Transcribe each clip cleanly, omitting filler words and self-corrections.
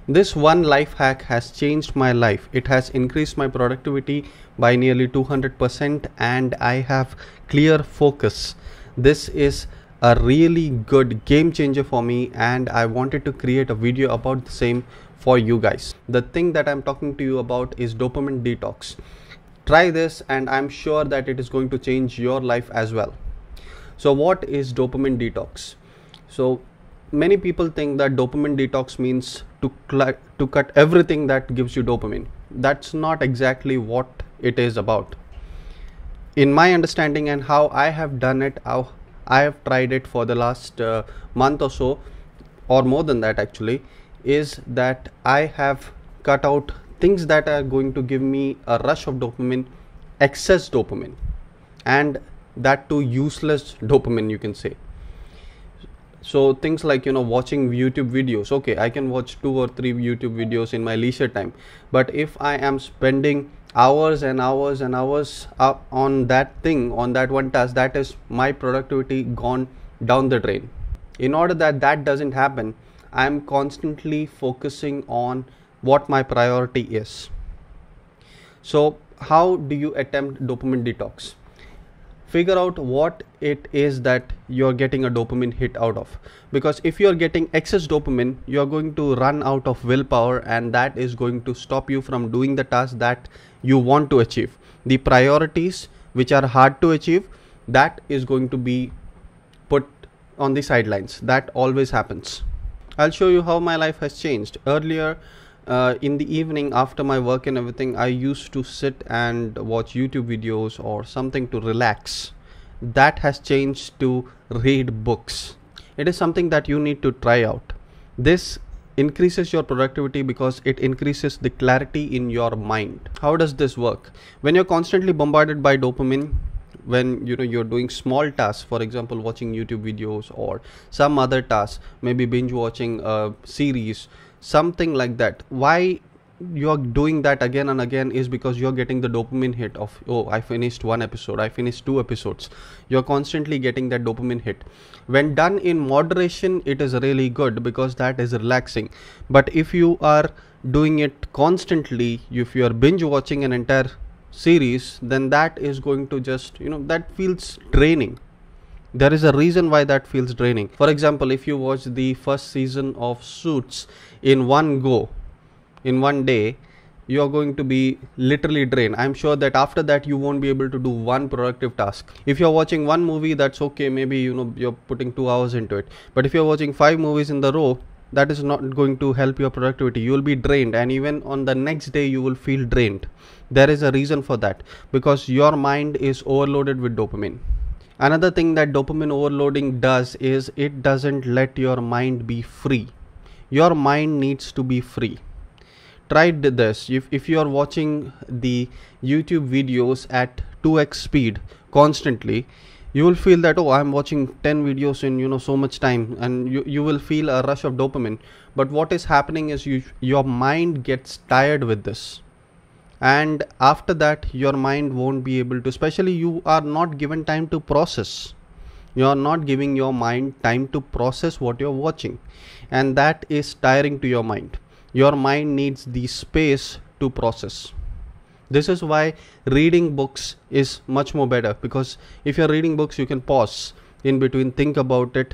This one life hack has changed my life. It has increased my productivity by nearly 200% and I have clear focus. This is a really good game changer for me and I wanted to create a video about the same for you guys. The thing that I'm talking to you about is dopamine detox. Try this and I'm sure that it is going to change your life as well. So what is dopamine detox? So many people think that dopamine detox means to cut everything that gives you dopamine. That's not exactly what it is about. In my understanding and how I have done it, how I have tried it for the last month or so, or more than that actually, is that I have cut out things that are going to give me a rush of dopamine, excess dopamine, and that too useless dopamine, you can say. So things like watching YouTube videos. Okay, I can watch 2 or 3 YouTube videos in my leisure time, but if I am spending hours and hours and hours on that thing, on that one task, that is my productivity gone down the drain. In order that that doesn't happen, I am constantly focusing on what my priority is. So how do you attempt dopamine detox? Figure out what it is that you're getting a dopamine hit out of, because if you're getting excess dopamine, you're going to run out of willpower and that is going to stop you from doing the task that you want to achieve. The priorities which are hard to achieve, that is going to be put on the sidelines. That always happens. I'll show you how my life has changed. Earlier in the evening after my work and everything, I used to sit and watch YouTube videos or something to relax. That has changed to read books. It is something that you need to try out. This increases your productivity because it increases the clarity in your mind. How does this work? When you're constantly bombarded by dopamine, when you're doing small tasks, for example watching YouTube videos or some other tasks, maybe binge watching a series, something like that, why you're doing that again and again is because you're getting the dopamine hit of, oh, I finished 1 episode, I finished 2 episodes. You're constantly getting that dopamine hit. When done in moderation, it is really good because that is relaxing. But if you are doing it constantly, if you are binge watching an entire series, then that is going to just that feels draining. There is a reason why that feels draining. For example, if you watch the first season of Suits in one go, in one day, you are going to be literally drained. I'm sure that after that you won't be able to do one productive task. If you're watching one movie, that's okay, maybe you're putting 2 hours into it. But if you're watching 5 movies in the row, that is not going to help your productivity. You will be drained, and even on the next day you will feel drained. There is a reason for that, because your mind is overloaded with dopamine. Another thing that dopamine overloading does is it doesn't let your mind be free. Your mind needs to be free. Try this. If you are watching the YouTube videos at 2x speed constantly, you will feel that, oh, I'm watching 10 videos in so much time, and you will feel a rush of dopamine. But what is happening is your mind gets tired with this, and after that your mind won't be able to, especially you are not given time to process. You are not giving your mind time to process what you're watching, and that is tiring to your mind. Your mind needs the space to process. This is why reading books is much more better, because if you're reading books, you can pause in between, think about it,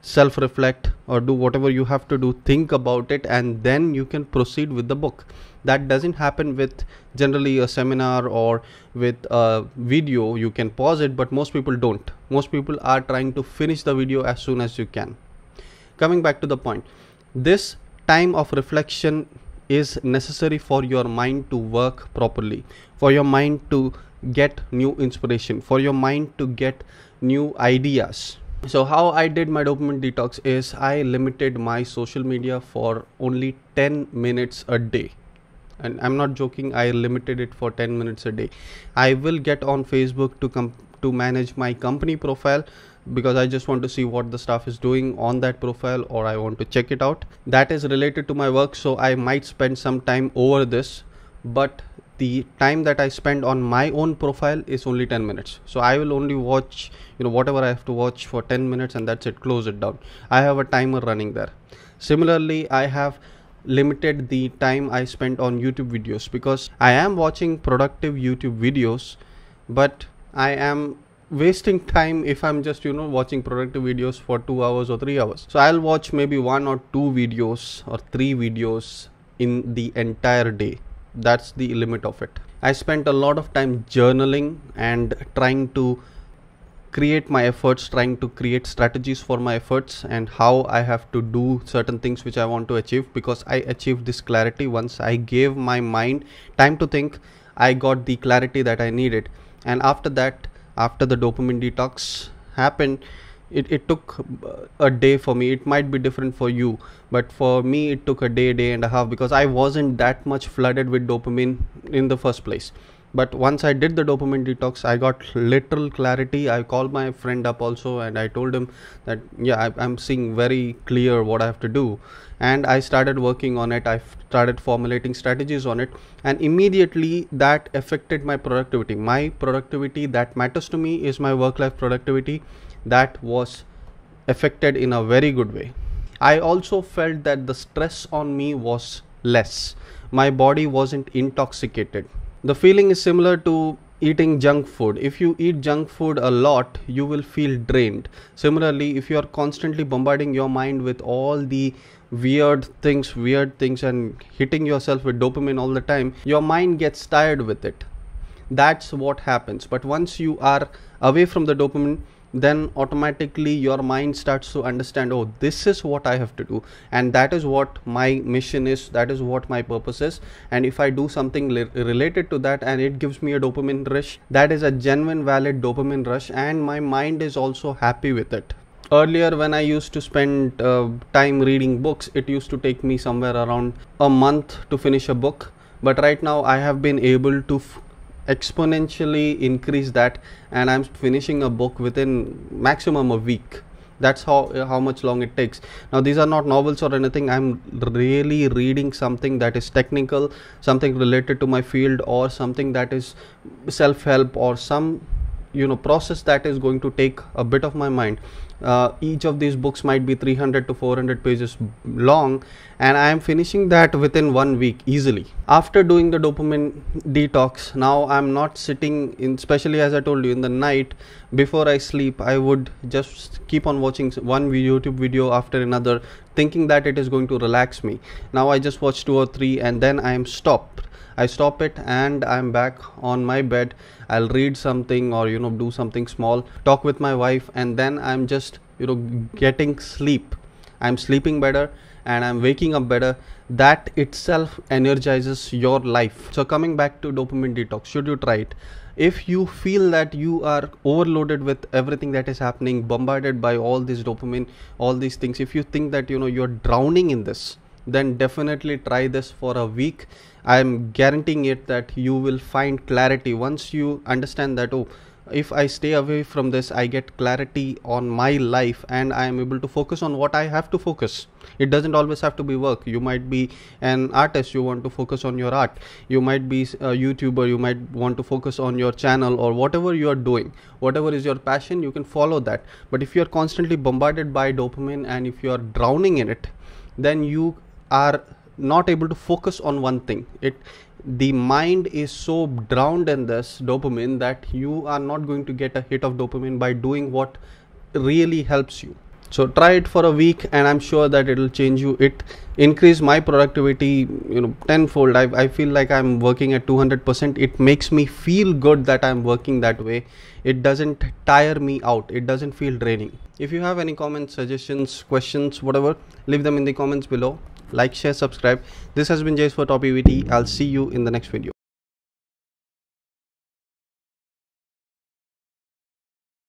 self-reflect, or do whatever you have to do, think about it, and then you can proceed with the book. That doesn't happen with generally a seminar or with a video. You can pause it, but most people don't. Most people are trying to finish the video as soon as you can. Coming back to the point, this time of reflection is necessary for your mind to work properly, for your mind to get new inspiration, for your mind to get new ideas. So how I did my dopamine detox is I limited my social media for only 10 minutes a day. And I'm not joking, I limited it for 10 minutes a day. I will get on Facebook to manage my company profile, because I just want to see what the staff is doing on that profile, or I want to check it out. That is related to my work, so I might spend some time over this, but the time that I spend on my own profile is only 10 minutes. So I will only watch whatever I have to watch for 10 minutes, and that's it, close it down. I have a timer running there. Similarly, I have limited the time I spent on YouTube videos, because I am watching productive YouTube videos, but I am wasting time if I'm just watching productive videos for 2 hours or 3 hours. So I'll watch maybe 1 or 2 videos or 3 videos in the entire day. That's the limit of it. I spent a lot of time journaling and trying to create my efforts, trying to create strategies for my efforts and how I have to do certain things which I want to achieve, because I achieved this clarity once I gave my mind time to think. I got the clarity that I needed, and after that, after the dopamine detox happened, it took a day for me. It might be different for you, but for me it took a day and a half, because I wasn't that much flooded with dopamine in the first place. But once I did the dopamine detox, I got literal clarity. I called my friend up also and I told him that I'm seeing very clear what I have to do, and I started working on it. I started formulating strategies on it, and immediately that affected my productivity. My productivity that matters to me is my work-life productivity. That was affected in a very good way. I also felt that the stress on me was less. My body wasn't intoxicated. The feeling is similar to eating junk food. If you eat junk food a lot, you will feel drained. Similarly, if you are constantly bombarding your mind with all the weird things and hitting yourself with dopamine all the time, your mind gets tired with it. That's what happens. But once you are away from the dopamine, then automatically your mind starts to understand, oh, this is what I have to do, and that is what my mission is, that is what my purpose is. And if I do something related to that and it gives me a dopamine rush, that is a genuine valid dopamine rush, and my mind is also happy with it. Earlier, when I used to spend time reading books, it used to take me somewhere around a month to finish a book. But right now I have been able to exponentially increase that, and I'm finishing a book within maximum a week. That's how much long it takes. Now these are not novels or anything. I'm really reading something that is technical, something related to my field, or something that is self-help, or some process that is going to take a bit of my mind. Each of these books might be 300 to 400 pages long, and I am finishing that within 1 week easily. After doing the dopamine detox, now I'm not sitting in, especially as I told you, in the night before I sleep, I would just keep on watching one YouTube video after another, thinking that it is going to relax me. Now I just watch 2 or 3 and then I stop it and I'm back on my bed. I'll read something or do something small, talk with my wife, and then I'm just getting sleep. I'm sleeping better and I'm waking up better. That itself energizes your life. So coming back to dopamine detox, should you try it? If you feel that you are overloaded with everything that is happening, bombarded by all this dopamine, all these things, if you think that you're drowning in this, then definitely try this for a week. I'm guaranteeing it that you will find clarity once you understand that, oh, if I stay away from this, I get clarity on my life and I am able to focus on what I have to focus. It doesn't always have to be work. You might be an artist, you want to focus on your art. You might be a YouTuber, you might want to focus on your channel, or whatever you are doing. Whatever is your passion, you can follow that. But if you are constantly bombarded by dopamine and if you are drowning in it, then you are not able to focus on one thing. The mind is so drowned in this dopamine that you are not going to get a hit of dopamine by doing what really helps you. So try it for a week and I'm sure that it will change you. It increased my productivity tenfold. I feel like I'm working at 200%. It makes me feel good that I'm working that way. It doesn't tire me out. It doesn't feel draining. If you have any comments, suggestions, questions, whatever, leave them in the comments below. Like, share, subscribe. This has been Jays for Top EVT. I'll see you in the next video.